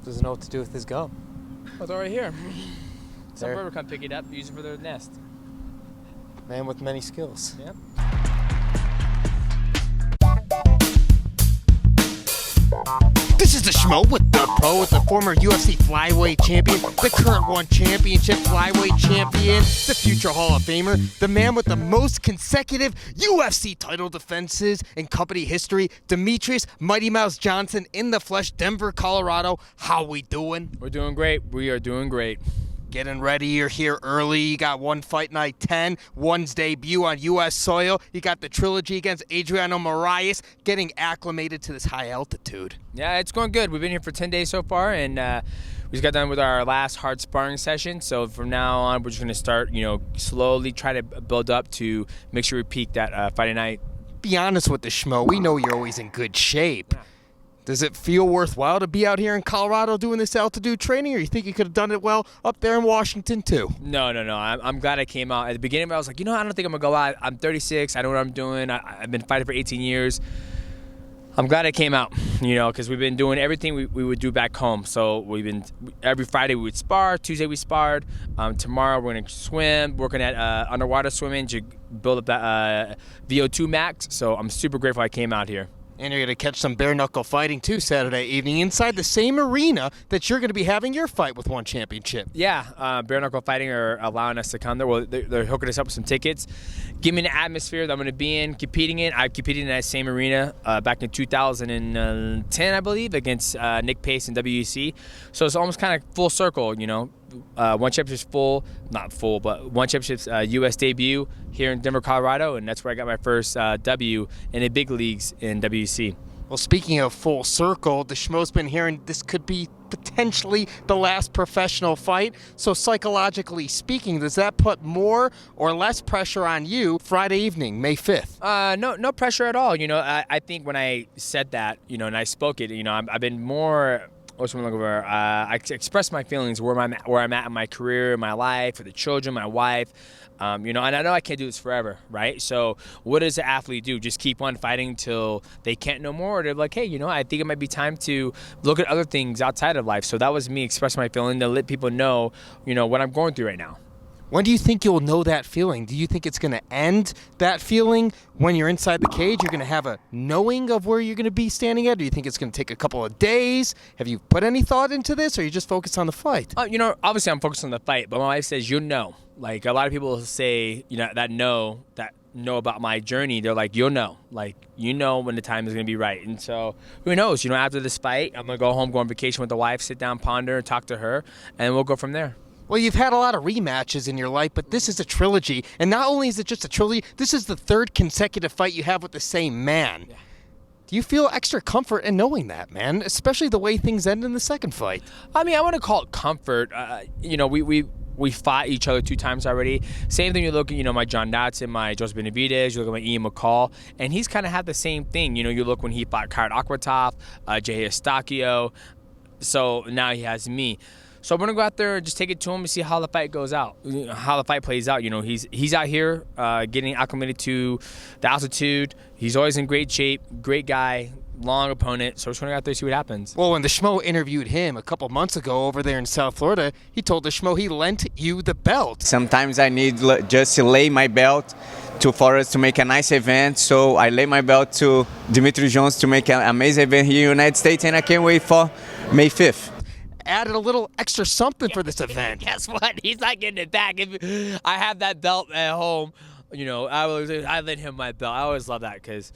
Doesn't know what to do with his gum. Oh, it's already here. Some There. bird will come pick it up, use it for their nest. Man with many skills. Yep. This is the Schmo with the Pro, with the former UFC flyweight champion, the current one championship flyweight champion, the future Hall of Famer, the man with the most consecutive UFC title defenses in company history, Demetrious Mighty Mouse Johnson in the flesh, Denver, Colorado. How we doing? We're doing great. We are doing great. Getting ready, you're here early. You got one fight night 10, one's debut on U.S. soil. You got the trilogy against Adriano Moraes, getting acclimated to this high altitude. Yeah, it's going good. We've been here for 10 days so far, and we just got done with our last hard sparring session. So from now on, we're just going to start, slowly try to build up to make sure we peak that Friday night. Be honest with the Schmo. We know you're always in good shape. Yeah. Does it feel worthwhile to be out here in Colorado doing this altitude training, or you think you could have done it well up there in Washington too? No. I'm glad I came out. At the beginning, I was like, I don't think I'm going to go out. I'm 36. I know what I'm doing. I've been fighting for 18 years. I'm glad I came out, because we've been doing everything we would do back home. So every Friday we would spar. Tuesday we sparred. Tomorrow we're going to swim, working at underwater swimming to build up that VO2 max. So I'm super grateful I came out here. And you're going to catch some bare-knuckle fighting, too, Saturday evening inside the same arena that you're going to be having your fight with One Championship. Yeah, bare knuckle fighting are allowing us to come there. Well, they're hooking us up with some tickets. Give me an atmosphere that I'm going to be in, competing in. I competed in that same arena back in 2010, I believe, against Nick Pace in WEC. So it's almost kind of full circle, One Championship's One Championship's U.S. debut here in Denver, Colorado, and that's where I got my first W in the big leagues in WEC. Well, speaking of full circle, the Schmo's been hearing this could be potentially the last professional fight. So psychologically speaking, does that put more or less pressure on you Friday evening, May 5th? No pressure at all. I think when I said that, and I spoke it, I've been more. I express my feelings where I'm at in my career, my life, for the children, my wife, and I know I can't do this forever, right? So what does an athlete do? Just keep on fighting till they can't no more? Or they're like, hey, I think it might be time to look at other things outside of life. So that was me expressing my feeling to let people know, what I'm going through right now. When do you think you'll know that feeling? Do you think it's going to end that feeling when you're inside the cage? You're going to have a knowing of where you're going to be standing at? Do you think it's going to take a couple of days? Have you put any thought into this, or are you just focused on the fight? Obviously I'm focused on the fight, but my wife says, Like a lot of people say, that know about my journey. They're like, you'll know. Like, when the time is going to be right. And so who knows? After this fight, I'm going to go home, go on vacation with the wife, sit down, ponder, talk to her, and we'll go from there. Well, you've had a lot of rematches in your life, but this is a trilogy. And not only is it just a trilogy, this is the third consecutive fight you have with the same man. Yeah. Do you feel extra comfort in knowing that, man? Especially the way things end in the second fight. I want to call it comfort. We fought each other 2 times already. Same thing, you look at, my John Dotson, my Joseph Benavidez, you look at my Ian McCall, and he's kind of had the same thing. You look when he fought Kyle Akwatov, Jay Eustaquio, so now he has me. So I'm going to go out there and just take it to him and see how the fight goes out, how the fight plays out. He's out here getting acclimated to the altitude. He's always in great shape, great guy, long opponent. So we're just going to go out there and see what happens. Well, when the Schmo interviewed him a couple months ago over there in South Florida, he told the Schmo he lent you the belt. Sometimes I need just to lay my belt for us to make a nice event. So I lay my belt to Demetrious Jones to make an amazing event here in the United States, and I can't wait for May 5th. Added a little extra something for this event. Guess what? He's not getting it back. If I have that belt at home, I lent him my belt. I always love that because,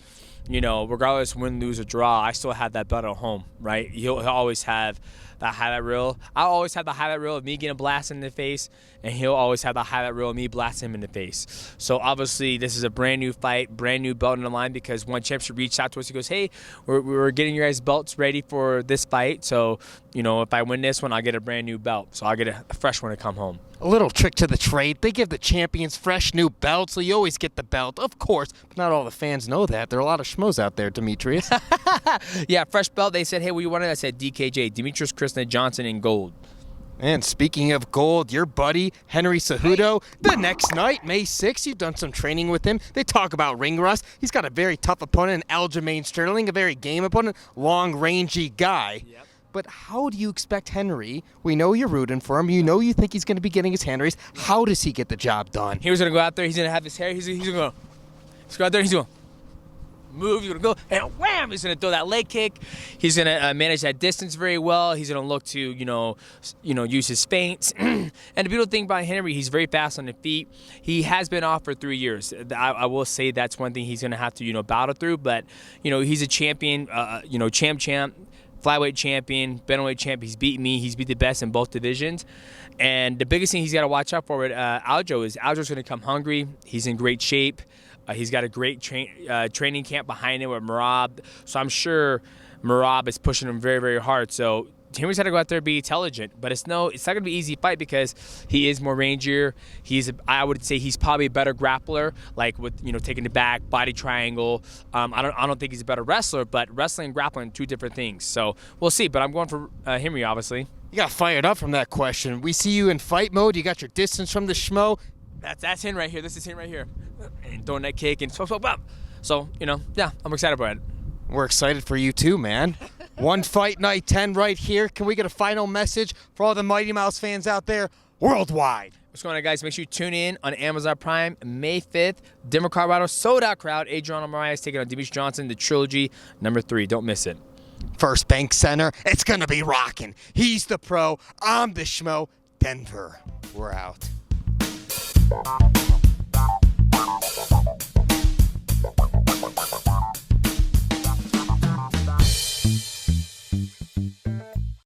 regardless win, lose, or draw, I still have that belt at home, right? He'll always have that highlight reel. I always have the highlight reel of me getting blasted in the face, and he'll always have the highlight reel of me blasting him in the face. So obviously this is a brand new fight, brand new belt on the line, because One Championship reached out to us. He goes, hey, we're getting your guys' belts ready for this fight. So, if I win this one, I'll get a brand new belt. So I'll get a fresh one to come home. A little trick to the trade. They give the champions fresh new belts, so you always get the belt, of course. But not all the fans know that. There are a lot of schmoes out there, Demetrious. Yeah, fresh belt. They said, hey, what do you want? I said, DKJ, Demetrious Krishna Johnson in gold. And speaking of gold, your buddy, Henry Cejudo, the next night, May 6th, you've done some training with him. They talk about ring rust. He's got a very tough opponent, Aljamain Sterling, a very game opponent, long, rangy guy. Yep. But how do you expect Henry? We know you're rooting for him. You know you think he's going to be getting his hand raised. How does he get the job done? He was going to go out there. He's going to have his hair. He's going to go out there. He's going to move. He's going to go, and wham! He's going to throw that leg kick. He's going to manage that distance very well. He's going to look to, use his feints. And the beautiful thing about Henry, he's very fast on the feet. He has been off for 3 years. I will say that's one thing he's going to have to, battle through. But, he's a champion, champ. Flyweight champion, bantamweight champ. He's beat me. He's beat the best in both divisions. And the biggest thing he's got to watch out for with Aljo is Aljo's going to come hungry. He's in great shape. He's got a great training camp behind him with Merab. So I'm sure Merab is pushing him very, very hard. So Henry's got to go out there and be intelligent. But it's not going to be an easy fight because he is more rangier. I would say he's probably a better grappler, like with taking the back, body triangle. I don't think he's a better wrestler, but wrestling and grappling, two different things. So we'll see. But I'm going for Henry, obviously. You got fired up from that question. We see you in fight mode. You got your distance from the Schmo. That's him right here. This is him right here. And throwing that kick and so, I'm excited about it. We're excited for you too, man. One Fight Night 10 right here. Can we get a final message for all the Mighty Mouse fans out there worldwide? What's going on, guys? Make sure you tune in on Amazon Prime May 5th. Denver, Colorado, sold-out crowd. Adriano Moraes taking on Demetrious Johnson, the trilogy #3. Don't miss it. First Bank Center. It's going to be rocking. He's the pro. I'm the Schmo. Denver. We're out.